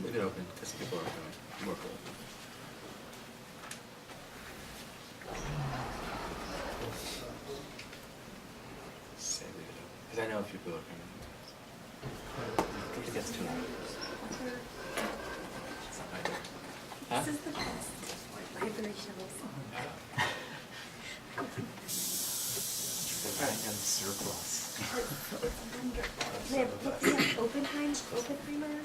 Leave it open because people are coming. More cool. Say leave it open because I know a few people are coming. It gets too loud. Huh? This is the best vibrational song. And surplus. They have Oppenheimer.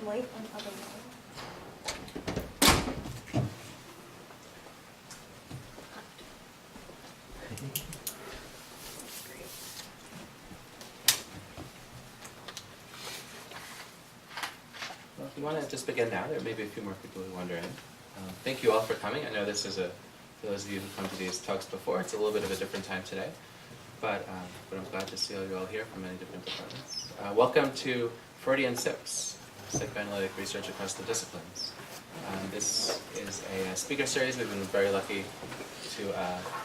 Light on other wall. Well, if you want to just begin now, there may be a few more people who wander in. Thank you all for coming. I know this is for those of you who come to these talks before, it's a little bit of a different time today. But I'm glad to see you all here from many different departments. Welcome to Freudian SIPs, Psychoanalytic Research Across the Disciplines. This is a speaker series we've been very lucky to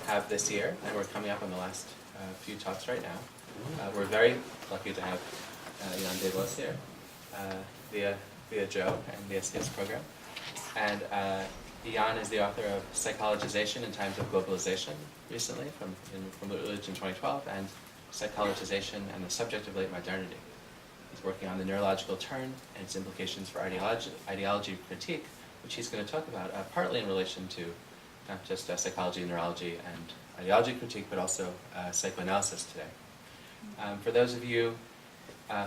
have this year, and we're coming up on the last few talks right now. We're very lucky to have Jan Debos here via Joe and the SDS program. And Jan is the author of Psychologization in Times of Globalization recently from Religion 2012, and Psychologization and the Subject of Late Modernity. He's working on the neurological turn and its implications for ideology critique, which he's going to talk about partly in relation to not just psychology, neurology, and ideology critique, but also psychoanalysis today. For those of you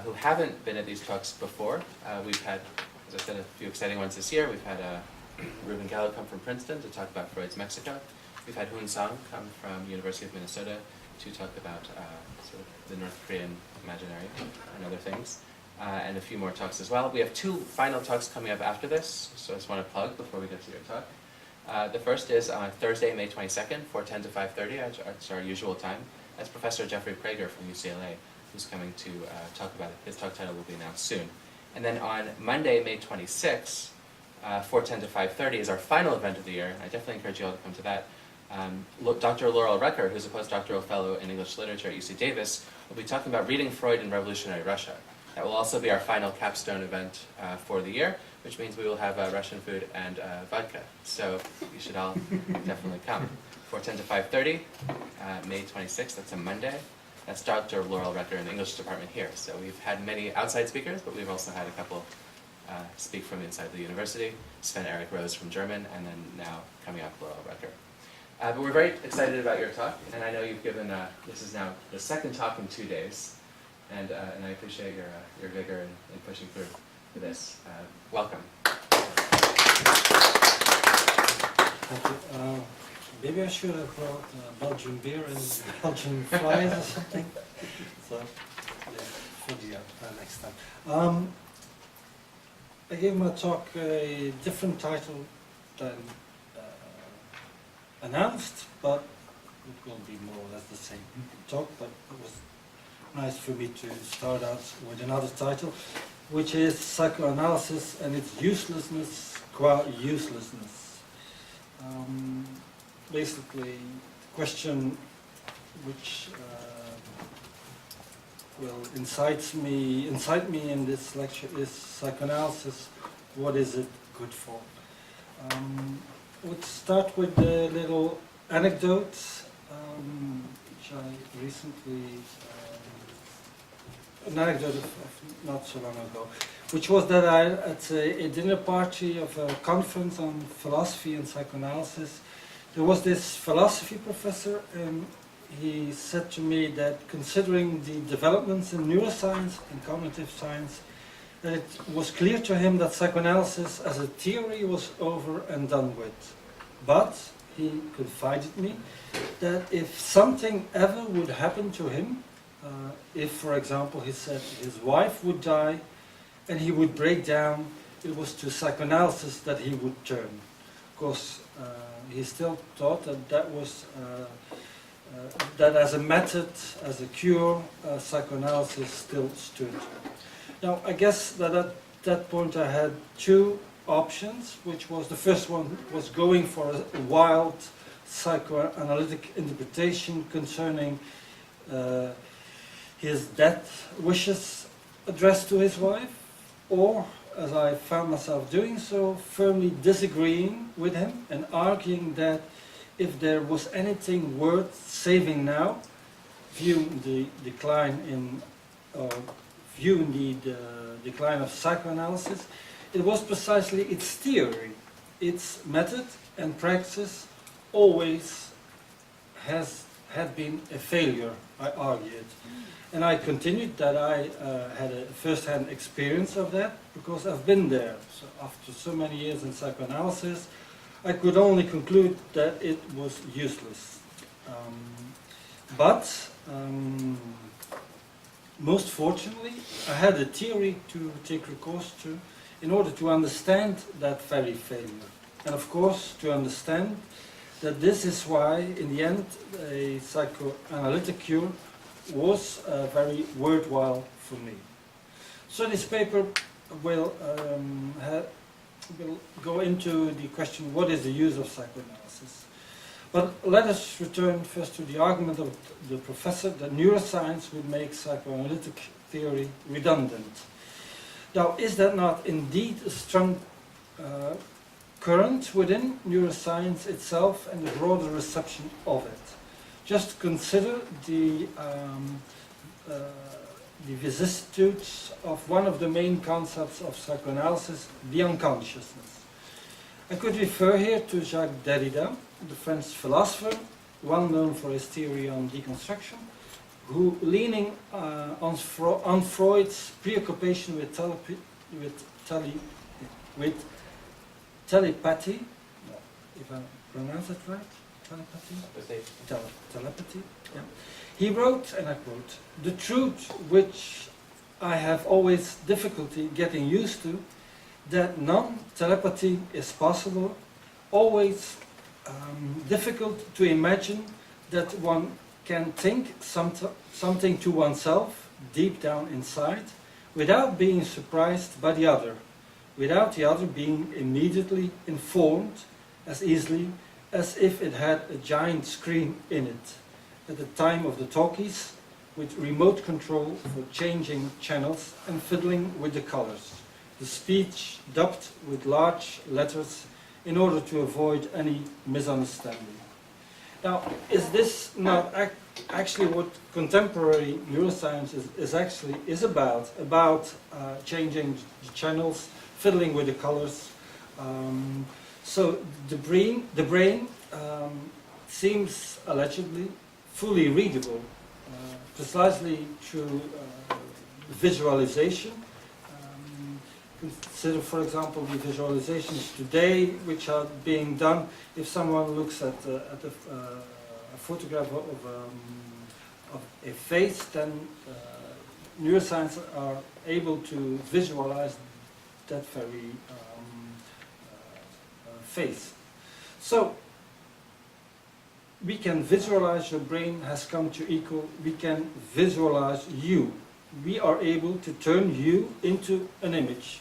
who haven't been at these talks before, we've had, as I said, a few exciting ones this year. We've had Ruben Gallo come from Princeton to talk about Freud's Mexico. We've had Hoon Song come from University of Minnesota to talk about sort of the North Korean imaginary and other things, and a few more talks as well. We have two final talks coming up after this, so I just want to plug before we get to your talk. The first is on Thursday, May 22nd, 4:10 to 5:30. It's our usual time. That's Professor Jeffrey Prager from UCLA, who's coming to talk about it. His talk title will be announced soon. And then on Monday, May 26th, 4:10 to 5:30 is our final event of the year. I definitely encourage you all to come to that. Dr. Laurel Recker, who's a postdoctoral fellow in English literature at UC Davis, will be talking about reading Freud in revolutionary Russia. That will also be our final capstone event for the year, which means we will have Russian food and vodka. So you should all definitely come. 4:10 to 5:30, May 26th, that's a Monday. That's Dr. Laurel Recker in the English department here. So we've had many outside speakers, but we've also had a couple speak from inside the university. Sven Erik Rose from German, and then now coming up, Laurel Recker. But we're very excited about your talk, and I know you've given, this is now the second talk in 2 days, and I appreciate your vigor in pushing through for this. Welcome. Thank you. Maybe I should have brought Belgian beer and Belgian fries or something. So, yeah, for the next time. I gave my talk a different title than announced, but it will be more or less the same talk, but it was nice for me to start out with another title, which is Psychoanalysis and its Uselessness qua Uselessness. Basically, the question which will incite me in this lecture is psychoanalysis. What is it good for? We'll start with a little anecdote, which I recently, an anecdote of not so long ago, which was that I, at a dinner party of a conference on philosophy and psychoanalysis, there was this philosophy professor, and he said to me that considering the developments in neuroscience and cognitive science, that it was clear to him that psychoanalysis as a theory was over and done with. But he confided me that if something ever would happen to him, if, for example, he said his wife would die and he would break down, it was to psychoanalysis that he would turn. Of course, he still thought that that was that as a method, as a cure, psychoanalysis still stood. Now, I guess that at that point I had two options, which was the first one was going for a wild psychoanalytic interpretation concerning his death wishes, addressed to his wife, or, as I found myself doing so, firmly disagreeing with him and arguing that if there was anything worth saving now, viewing the decline of psychoanalysis, it was precisely its theory, its method and praxis always had been a failure, I argued. And I continued that I had a first-hand experience of that because I've been there. So after so many years in psychoanalysis, I could only conclude that it was useless. But most fortunately, I had a theory to take recourse to in order to understand that very failure. And of course, to understand that this is why, in the end, a psychoanalytic cure was very worthwhile for me. So this paper will go into the question, what is the use of psychoanalysis? But let us return first to the argument of the professor that neuroscience would make psychoanalytic theory redundant. Now, is that not indeed a strong current within neuroscience itself and the broader reception of it? Just consider the vicissitudes of one of the main concepts of psychoanalysis, the unconsciousness. I could refer here to Jacques Derrida, the French philosopher, well known for his theory on deconstruction, who, leaning on Freud's preoccupation with telepathy, if I pronounce it right, telepathy, yeah. He wrote, and I quote, "The truth which I have always difficulty getting used to, that non-telepathy is possible, always difficult to imagine that one can think something to oneself deep down inside without being surprised by the other, without the other being immediately informed as easily as if it had a giant screen in it, at the time of the talkies, with remote control for changing channels and fiddling with the colors, the speech dubbed with large letters in order to avoid any misunderstanding." Now, is this not actually what contemporary neuroscience is about changing the channels, fiddling with the colors? So the brain seems allegedly fully readable, precisely through visualization. Consider, for example, the visualizations today which are being done. If someone looks at a photograph of a face, then neuroscience are able to visualize that very face. So we can visualize your brain has come to equal, we can visualize you. We are able to turn you into an image.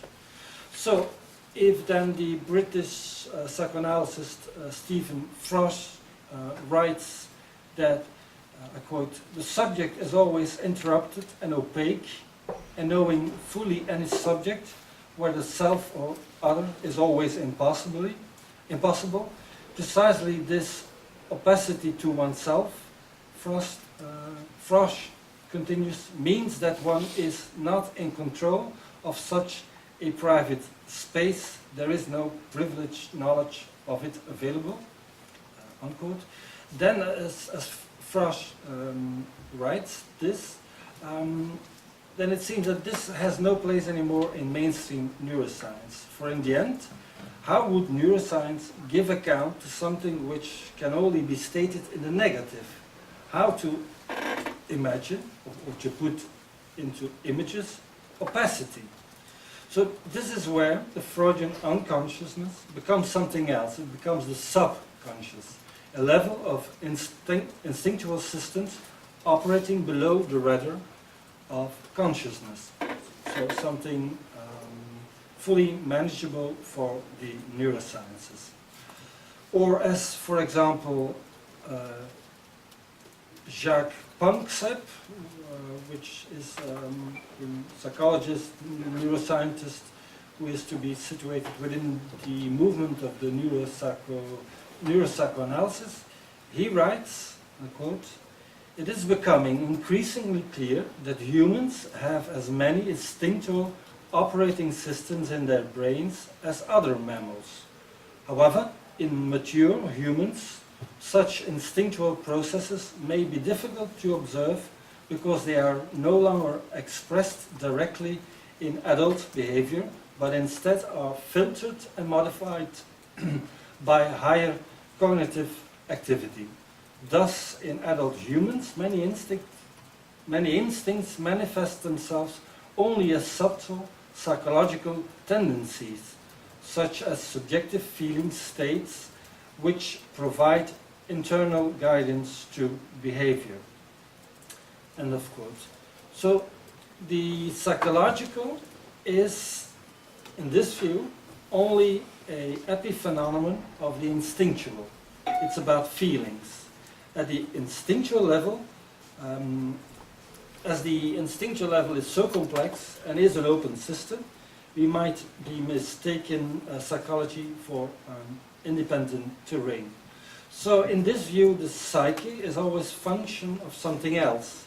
So if then the British psychoanalyst Stephen Frost writes that, I quote, "The subject is always interrupted and opaque, and knowing fully any subject, whether self or other, is always impossible. Precisely this opacity to oneself," Frost continues, "means that one is not in control of such a private space. There is no privileged knowledge of it available," unquote. Then, as Frost writes this, then it seems that this has no place anymore in mainstream neuroscience. For in the end, how would neuroscience give account to something which can only be stated in the negative? How to imagine, or to put into images, opacity? So this is where the Freudian unconsciousness becomes something else. It becomes the subconscious, a level of instinctual systems operating below the radar of consciousness. So something fully manageable for the neurosciences. Or as, for example, Jacques Panksepp, which is in psychologist, neuroscientist, who is to be situated within the movement of the neuropsychoanalysis. He writes, I quote, "It is becoming increasingly clear that humans have as many instinctual operating systems in their brains as other mammals. However, in mature humans, such instinctual processes may be difficult to observe because they are no longer expressed directly in adult behavior, but instead are filtered and modified by higher cognitive activity. Thus, in adult humans, many instincts manifest themselves only as subtle psychological tendencies, such as subjective feeling states which provide internal guidance to behavior." End of quote. So the psychological is, in this view, only an epiphenomenon of the instinctual. It's about feelings. At the instinctual level, as the instinctual level is so complex and is an open system, we might be mistaken psychology for independent terrain. So in this view, the psyche is always function of something else.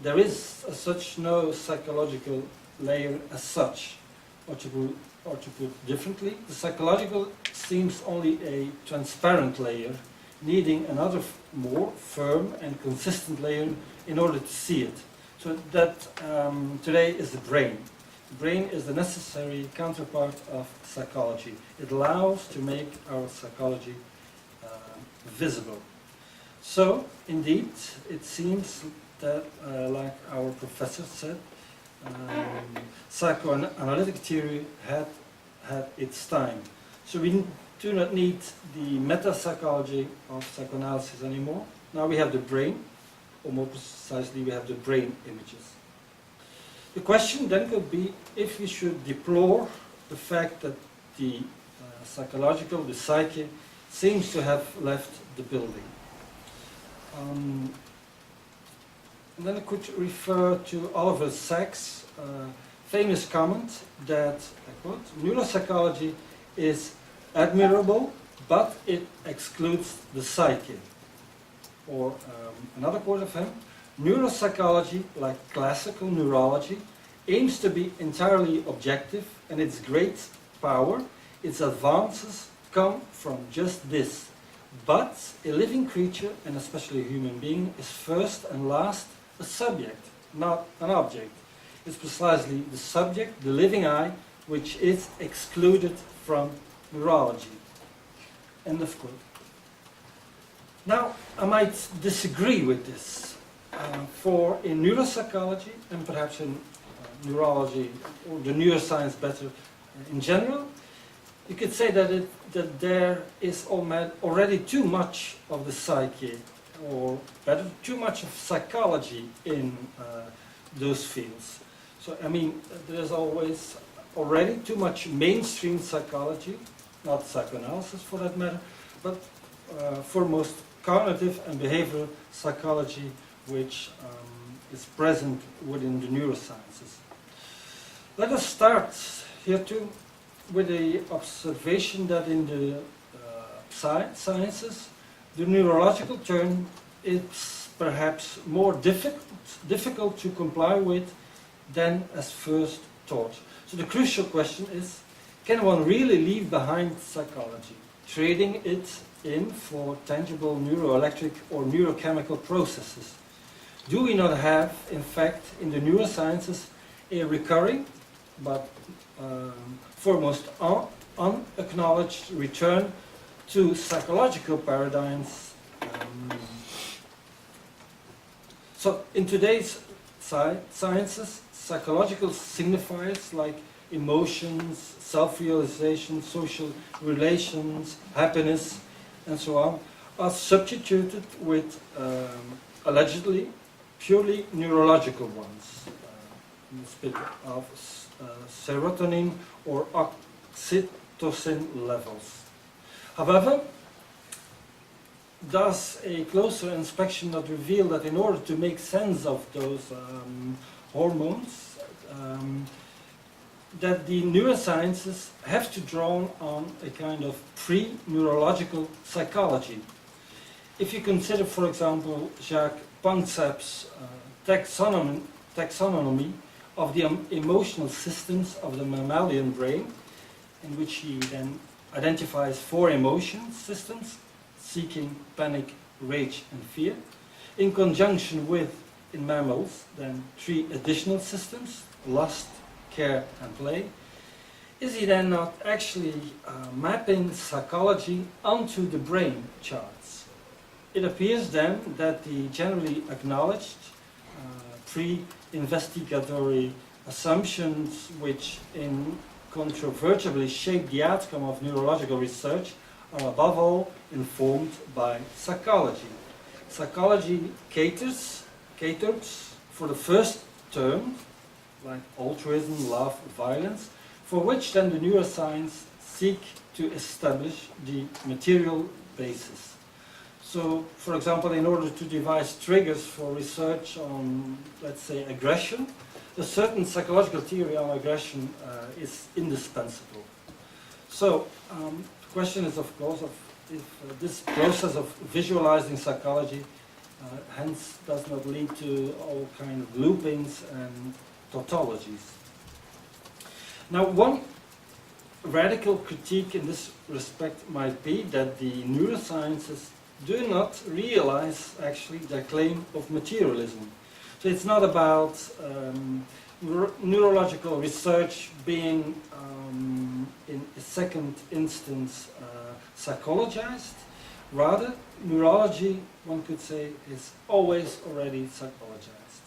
There is as such no psychological layer as such. Or to put differently, the psychological seems only a transparent layer, needing another more firm and consistent layer in order to see it. So that today is the brain. The brain is the necessary counterpart of psychology. It allows to make our psychology visible. So, indeed, it seems that, like our professor said, psychoanalytic theory had its time. So we do not need the meta-psychology of psychoanalysis anymore. Now we have the brain, or more precisely, we have the brain images. The question then could be if we should deplore the fact that the psychological, the psyche, seems to have left the building. And then I could refer to Oliver Sacks' famous comment that, I quote, "Neuropsychology is admirable, but it excludes the psyche." Or another quote of him, "Neuropsychology, like classical neurology, aims to be entirely objective, and its great power, its advances, come from just this. But a living creature, and especially a human being, is first and last a subject, not an object. It's precisely the subject, the living I, which is excluded from neurology." End of quote. Now, I might disagree with this. For in neuropsychology, and perhaps in neurology, or the neuroscience better in general, you could say that there is already too much of the psyche, or better, too much of psychology in those fields. So, I mean, there's always already too much mainstream psychology, not psychoanalysis for that matter, but foremost cognitive and behavioral psychology, which is present within the neurosciences. Let us start here too with the observation that in the sciences, the neurological term is perhaps more difficult to comply with than as first thought. So the crucial question is, can one really leave behind psychology, trading it in for tangible neuroelectric or neurochemical processes? Do we not have, in fact, in the neurosciences, a recurring but foremost unacknowledged return to psychological paradigms? So in today's sciences, psychological signifiers like emotions, self-realization, social relations, happiness, and so on, are substituted with allegedly purely neurological ones, in the of serotonin or oxytocin levels. However, does a closer inspection not reveal that in order to make sense of those hormones, that the neurosciences have to draw on a kind of pre-neurological psychology. If you consider, for example, Jacques Panksepp's taxonomy of the emotional systems of the mammalian brain, in which he then identifies 4 emotion systems: seeking, panic, rage, and fear, in conjunction with, in mammals, then 3 additional systems: lust, care, and play. Is he then not actually mapping psychology onto the brain charts? It appears then that the generally acknowledged pre-investigatory assumptions which incontrovertibly shape the outcome of neurological research are above all informed by psychology. Psychology caters for the first term, like altruism, love, violence, for which then the neuroscience seek to establish the material basis. So, for example, in order to devise triggers for research on, let's say, aggression, a certain psychological theory on aggression is indispensable. So, the question is, of course, if this process of visualizing psychology hence does not lead to all kind of loopings and tautologies. Now, one radical critique in this respect might be that the neurosciences do not realize actually their claim of materialism. So it's not about neurological research being in a second instance psychologized. Rather, neurology, one could say, is always already psychologized.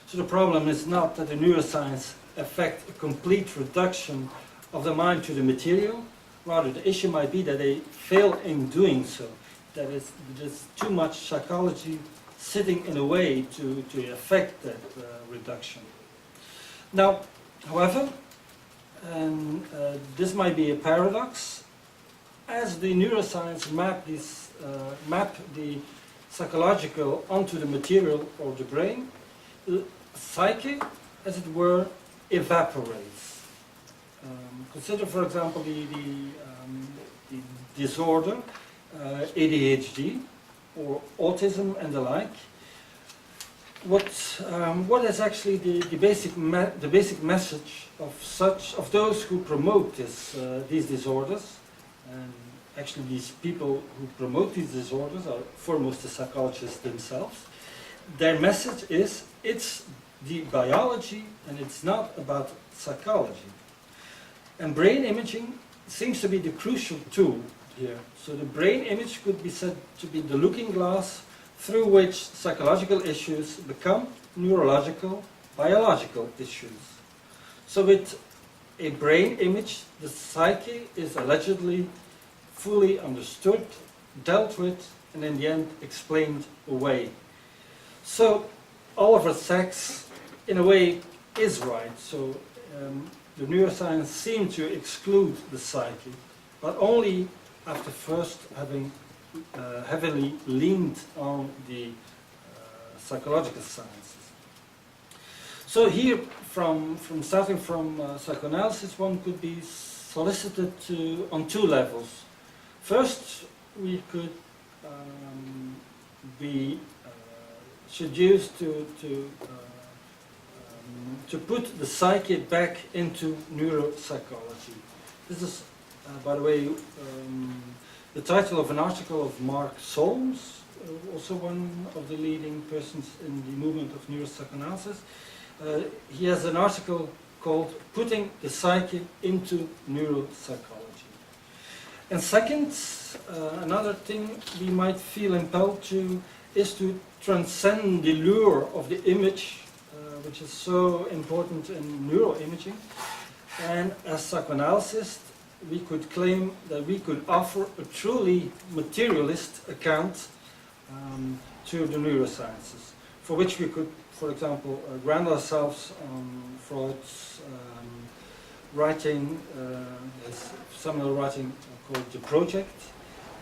So the problem is not that the neuroscience affect a complete reduction of the mind to the material. Rather, the issue might be that they fail in doing so. That there's too much psychology sitting in a way to affect that reduction. Now, however, and this might be a paradox, as the neuroscience map the psychological onto the material or the brain, the psyche, as it were, evaporates. Consider, for example, the disorder, ADHD, or autism and the like. What is actually the basic message of those who promote these disorders? And actually, these people who promote these disorders are foremost the psychologists themselves. Their message is, it's the biology and it's not about psychology. And brain imaging seems to be the crucial tool here. So the brain image could be said to be the looking glass through which psychological issues become neurological, biological issues. So with a brain image, the psyche is allegedly fully understood, dealt with, and in the end explained away. So Oliver Sacks, in a way, is right. So the neuroscience seemed to exclude the psyche, but only after first having heavily leaned on the psychological sciences. So here, starting from psychoanalysis, one could be solicited on 2 levels. First, we could be seduced to put the psyche back into neuropsychology. This is, by the way, the title of an article of Mark Solms, also one of the leading persons in the movement of neuropsychoanalysis. He has an article called Putting the Psyche into Neuropsychology. And second, another thing we might feel impelled to is to transcend the lure of the image, which is so important in neuroimaging. And as psychoanalysts, we could claim that we could offer a truly materialist account to the neurosciences, for which we could, for example, ground ourselves on Freud's writing, his seminal writing called The Project,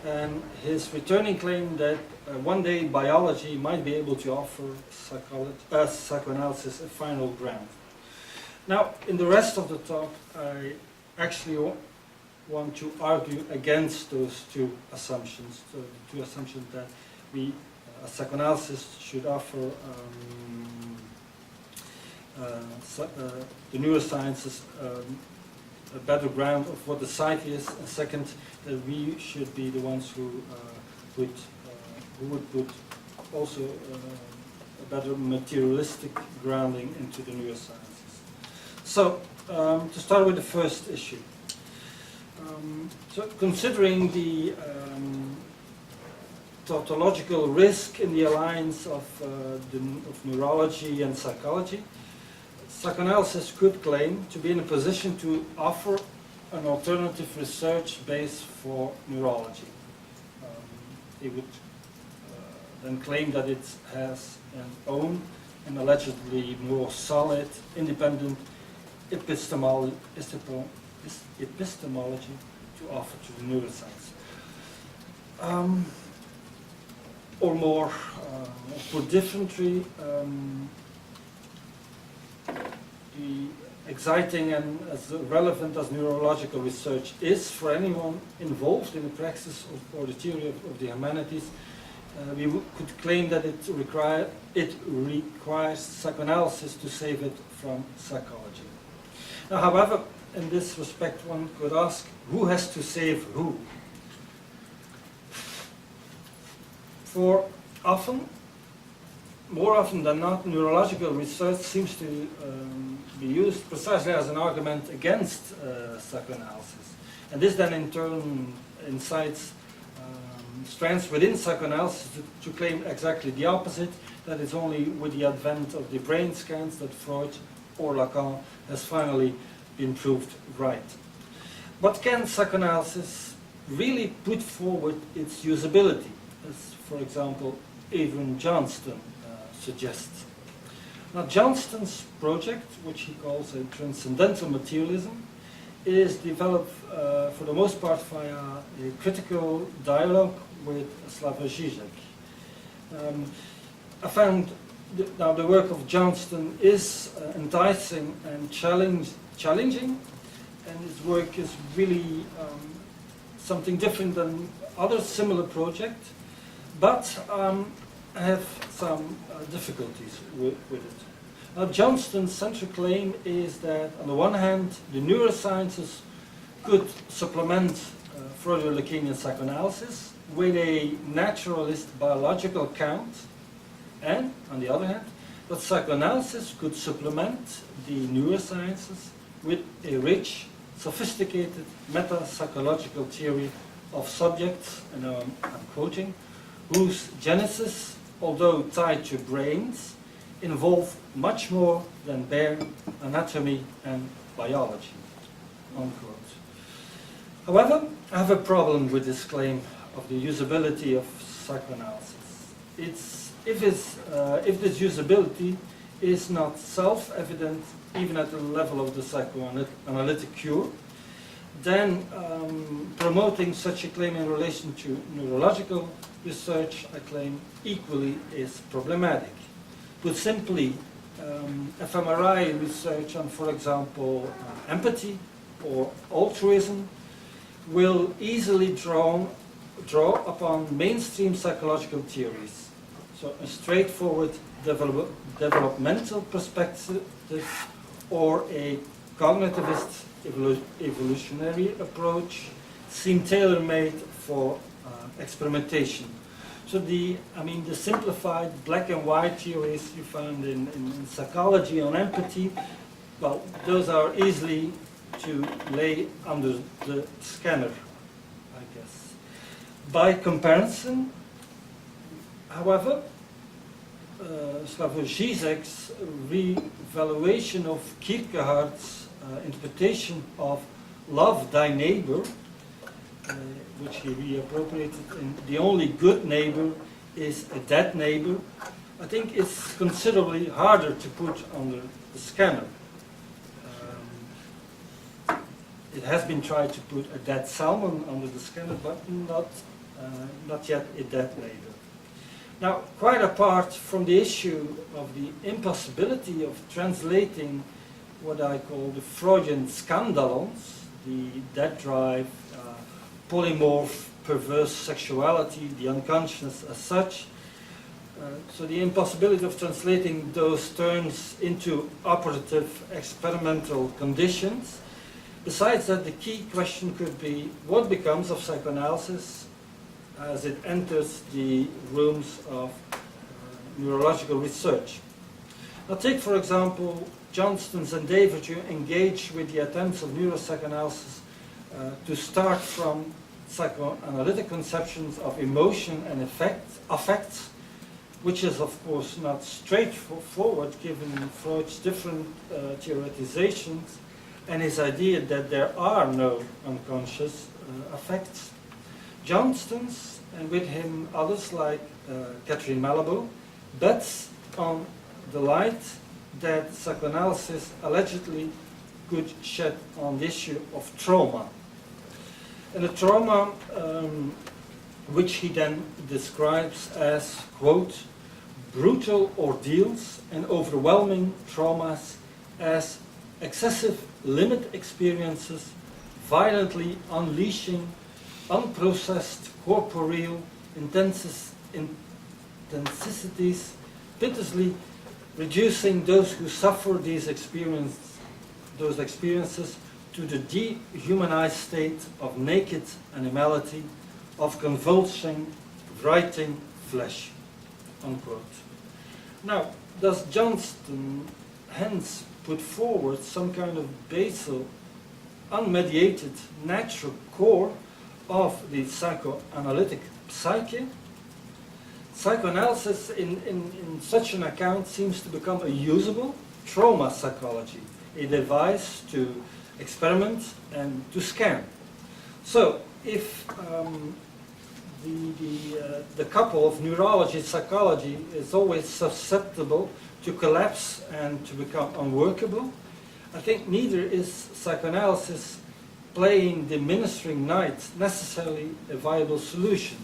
and his returning claim that one day biology might be able to offer psychoanalysis a final ground. Now, in the rest of the talk, I actually want to argue against those two assumptions. So the two assumptions that we, as psychoanalysts, should offer the neurosciences a better ground of what the psyche is, and second, that we should be the ones who would put also a better materialistic grounding into the neurosciences. So, to start with the first issue. So, considering the tautological risk in the alliance of neurology and psychology, psychoanalysis could claim to be in a position to offer an alternative research base for neurology. It would then claim that it has an own and allegedly more solid, independent epistemology to offer to the neuroscience. Or more, put differently, the exciting and as relevant as neurological research is for anyone involved in the practice or the theory of the humanities, we could claim that it requires psychoanalysis to save it from psychology. Now, however, in this respect, one could ask, who has to save who? For more often than not, neurological research seems to be used precisely as an argument against psychoanalysis. And this then in turn incites strands within psychoanalysis to claim exactly the opposite, that it's only with the advent of the brain scans that Freud or Lacan has finally been proved right. But can psychoanalysis really put forward its usability, as for example Adrian Johnston suggests? Now, Johnston's project, which he calls a transcendental materialism, is developed for the most part via a critical dialogue with Slavoj Žižek. I found now the work of Johnston is enticing and challenging, and his work is really something different than other similar projects, but I have some difficulties with it. Now, Johnston's central claim is that, on the one hand, the neurosciences could supplement Freudo-Lacanian psychoanalysis with a naturalist biological count, and, on the other hand, that psychoanalysis could supplement the neurosciences with a rich, sophisticated meta-psychological theory of subjects, and I'm quoting, whose genesis, although tied to brains, involve much more than bare anatomy and biology, unquote. However, I have a problem with this claim of the usability of psychoanalysis. If this usability is not self-evident, even at the level of the psychoanalytic cure, then promoting such a claim in relation to neurological research, I claim, equally is problematic. Put simply, fMRI research on, for example, empathy or altruism will easily draw upon mainstream psychological theories. So a straightforward developmental perspective or a cognitivist evolutionary approach seem tailor-made for experimentation. So the simplified black and white theories you find in psychology on empathy, well, those are easily to lay under the scanner, I guess. By comparison, however, Slavoj Žižek's revaluation of Kierkegaard's interpretation of love thy neighbor, which he reappropriated in the only good neighbor is a dead neighbor, I think it's considerably harder to put under the scanner. It has been tried to put a dead salmon under the scanner, but not yet a dead neighbor. Now, quite apart from the issue of the impossibility of translating what I call the Freudian scandalons, the dead drive, polymorph, perverse sexuality, the unconscious as such. So the impossibility of translating those terms into operative experimental conditions. Besides that, the key question could be what becomes of psychoanalysis as it enters the rooms of neurological research. Now take, for example, Johnston's endeavor to engage with the attempts of neuropsychoanalysis to start from psychoanalytic conceptions of emotion and affects, which is of course not straightforward given Freud's different theoretizations and his idea that there are no unconscious affects. Johnston's, and with him others like Catherine Malabou, bets on the light that psychoanalysis allegedly could shed on the issue of trauma. And the trauma which he then describes as, quote, brutal ordeals and overwhelming traumas as excessive limit experiences, violently unleashing unprocessed corporeal intensicities, piteously reducing those who suffer those experiences to the dehumanized state of naked animality, of convulsing, writhing flesh, unquote. Now, does Johnston hence put forward some kind of basal, unmediated, natural core of the psychoanalytic psyche? Psychoanalysis in such an account seems to become a usable trauma psychology, a device to experiment and to scan. So if the couple of neurology and psychology is always susceptible to collapse and to become unworkable, I think neither is psychoanalysis playing the ministering knight necessarily a viable solution,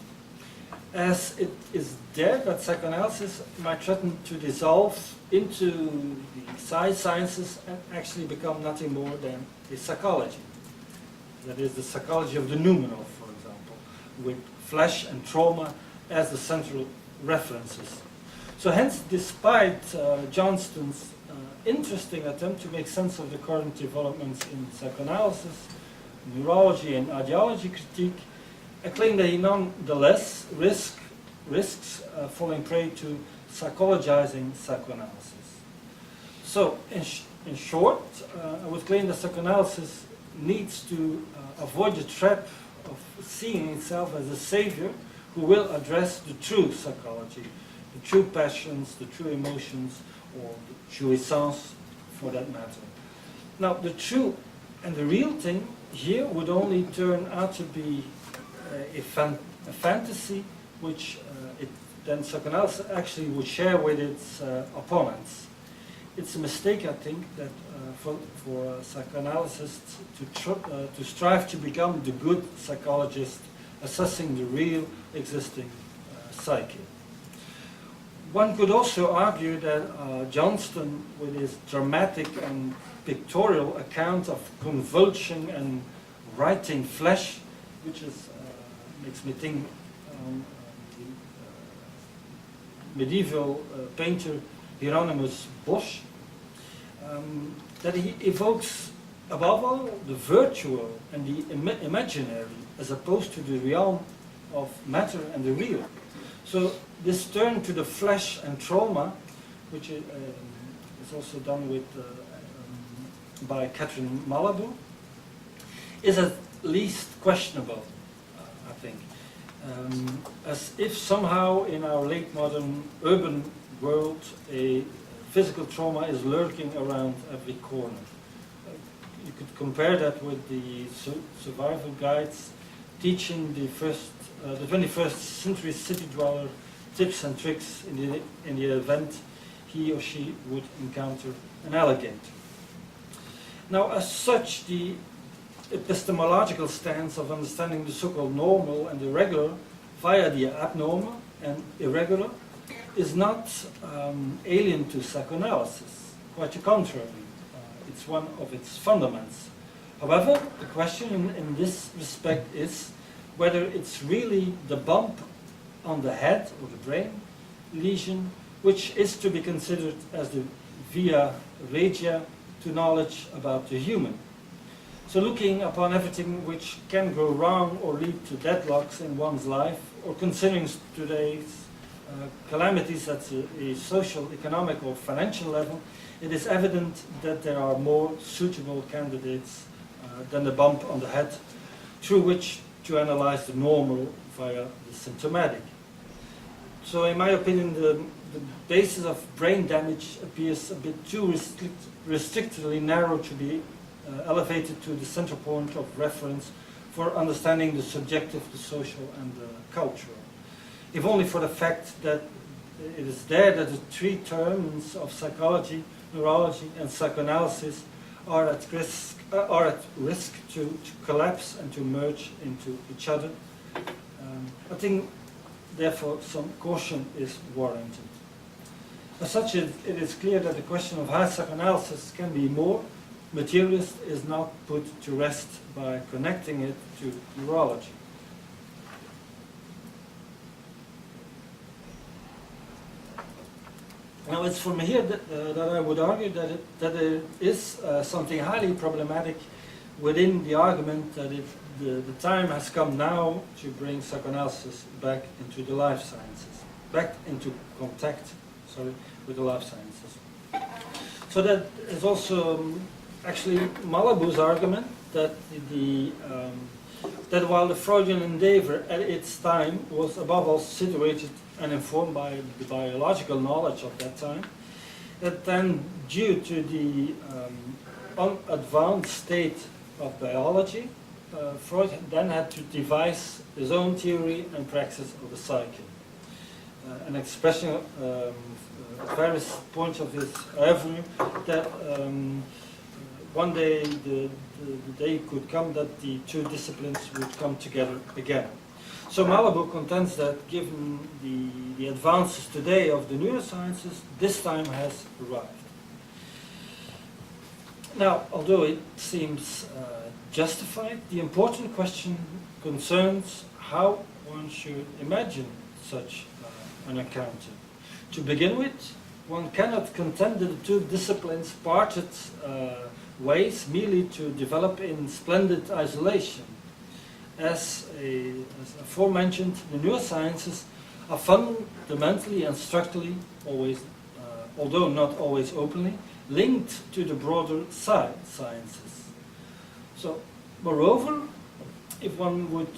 as it is there that psychoanalysis might threaten to dissolve into the sciences and actually become nothing more than a psychology. That is the psychology of the noumenal, for example, with flesh and trauma as the central references. So hence, despite Johnston's interesting attempt to make sense of the current developments in psychoanalysis, neurology and ideology critique, I claim that he nonetheless risks falling prey to psychologizing psychoanalysis. So, in short, I would claim that psychoanalysis needs to avoid the trap of seeing itself as a savior who will address the true psychology, the true passions, the true emotions, or the jouissance for that matter. Now, the true and the real thing here would only turn out to be a fantasy which then psychoanalysis actually would share with its opponents. It's a mistake, I think, that for psychoanalysts to strive to become the good psychologist assessing the real existing psyche. One could also argue that Johnston, with his dramatic and pictorial account of convulsion and writhing flesh, which is makes me think the medieval painter Hieronymus Bosch, that he evokes above all the virtual and the imaginary as opposed to the realm of matter and the real. So this turn to the flesh and trauma, which is also done with by Catherine Malabou, is at least questionable, I think. As if somehow in our late modern urban world a physical trauma is lurking around every corner. You could compare that with the survival guides teaching the 21st century city dweller tips and tricks in the event he or she would encounter an alligator. Now, as such, the epistemological stance of understanding the so-called normal and the regular via the abnormal and irregular is not alien to psychoanalysis. Quite the contrary. it's one of its fundaments. However, the question in this respect is whether it's really the bump on the head or the brain lesion which is to be considered as the via regia to knowledge about the human. So looking upon everything which can go wrong or lead to deadlocks in one's life, or considering today's calamities at a social, economic or financial level, it is evident that there are more suitable candidates than the bump on the head through which to analyze the normal via the symptomatic. So in my opinion, the basis of brain damage appears a bit too restrictively narrow to be elevated to the center point of reference for understanding the subjective, the social and the cultural. If only for the fact that it is there that the three terms of psychology, neurology and psychoanalysis are at risk to collapse and to merge into each other. I think therefore some caution is warranted. As such, it is clear that the question of how psychoanalysis can be more materialist is not put to rest by connecting it to neurology. Now it's from here that I would argue that there is something highly problematic within the argument that the time has come now to bring psychoanalysis back into the life sciences, back into contact, with the life sciences. So that is also actually Malabou's argument that that while the Freudian endeavor at its time was above all situated and informed by the biological knowledge of that time, that then due to the unadvanced state of biology, Freud then had to devise his own theory and praxis of the psyche. An expression at various points of his oeuvre that one day the day could come that the two disciplines would come together again. So Malabou contends that given the advances today of the neurosciences, this time has arrived. Now, although it seems justified, the important question concerns how one should imagine such an encounter. To begin with, one cannot contend that the two disciplines parted ways merely to develop in splendid isolation. As aforementioned, the neurosciences are fundamentally and structurally always, although not always openly, linked to the broader sciences. So, moreover, if one would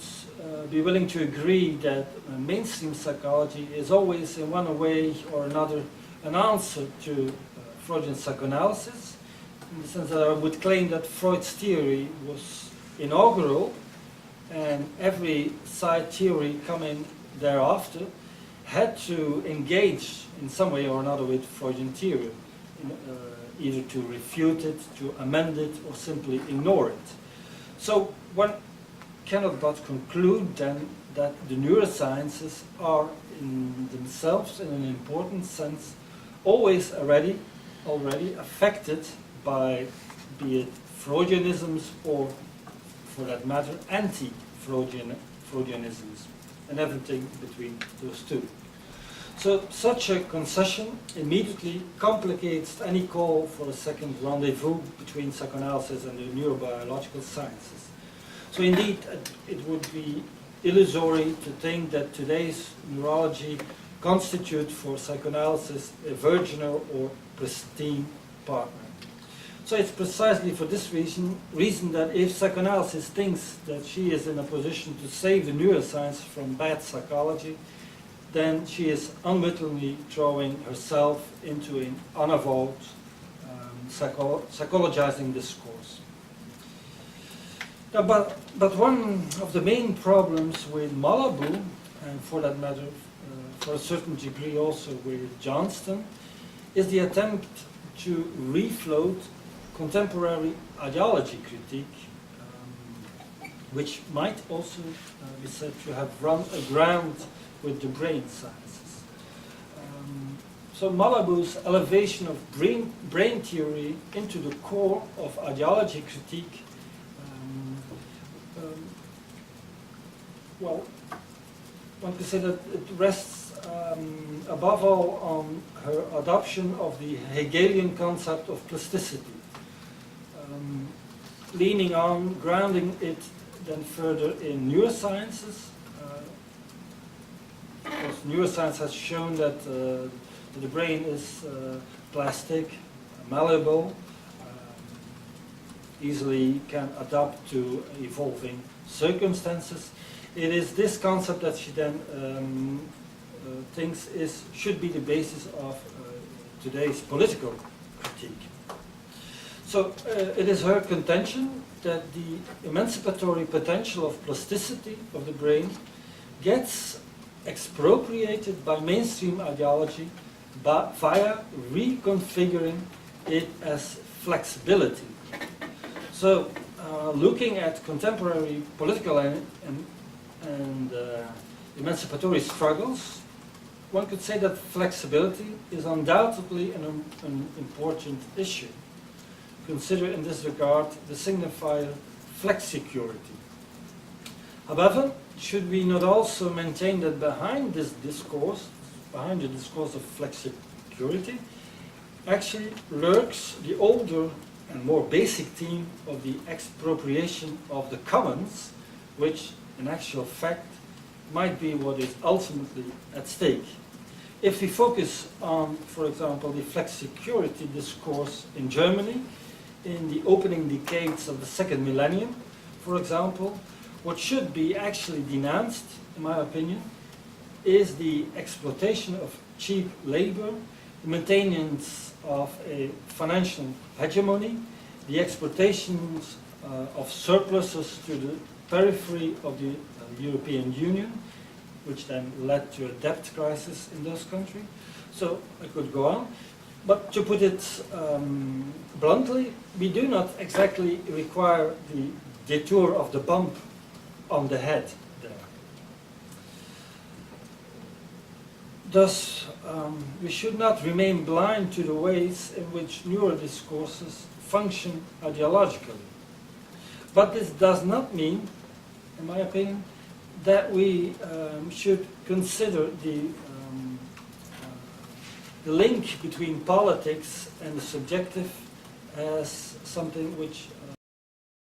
be willing to agree that mainstream psychology is always in one way or another an answer to Freudian psychoanalysis, in the sense that I would claim that Freud's theory was inaugural and every side theory coming thereafter had to engage in some way or another with Freudian theory, either to refute it, to amend it, or simply ignore it. So one cannot but conclude then that the neurosciences are in themselves, in an important sense, always already affected by, be it Freudianisms or, for that matter, anti-Freudianisms, and everything between those two. So such a concession immediately complicates any call for a second rendezvous between psychoanalysis and the neurobiological sciences. So indeed, it would be illusory to think that today's neurology constitutes for psychoanalysis a virginal or pristine partner. So it's precisely for this reason that if psychoanalysis thinks that she is in a position to save the neuroscience from bad psychology, then she is unwittingly throwing herself into an unavowed psychologizing discourse. Now, but one of the main problems with Malabou, and for that matter, for a certain degree also with Johnston, is the attempt to refloat contemporary ideology critique, which might also be said to have run aground with the brain sciences. So Malabou's elevation of brain theory into the core of ideology critique, well, one could say that it rests above all on her adoption of the Hegelian concept of plasticity, leaning on, grounding it then further in neurosciences. Because neuroscience has shown that the brain is plastic, malleable, easily can adapt to evolving circumstances. It is this concept that she then thinks should be the basis of today's political critique. So it is her contention that the emancipatory potential of plasticity of the brain gets expropriated by mainstream ideology via reconfiguring it as flexibility. So, looking at contemporary political and emancipatory struggles, one could say that flexibility is undoubtedly an important issue. Consider in this regard the signifier flexicurity. However, should we not also maintain that behind this discourse, behind the discourse of flexicurity, actually lurks the older and more basic theme of the expropriation of the commons, which in actual fact might be what is ultimately at stake. If we focus on, for example, the flexicurity discourse in Germany in the opening decades of the second millennium, for example, what should be actually denounced, in my opinion, is the exploitation of cheap labor, the maintenance of a financial hegemony, the exploitations of surpluses to the periphery of the European Union, which then led to a debt crisis in those countries. So I could go on. But to put it bluntly, we do not exactly require the detour of the bump on the head there. Thus, we should not remain blind to the ways in which newer discourses function ideologically. But this does not mean, in my opinion, that we should consider the link between politics and the subjective as something which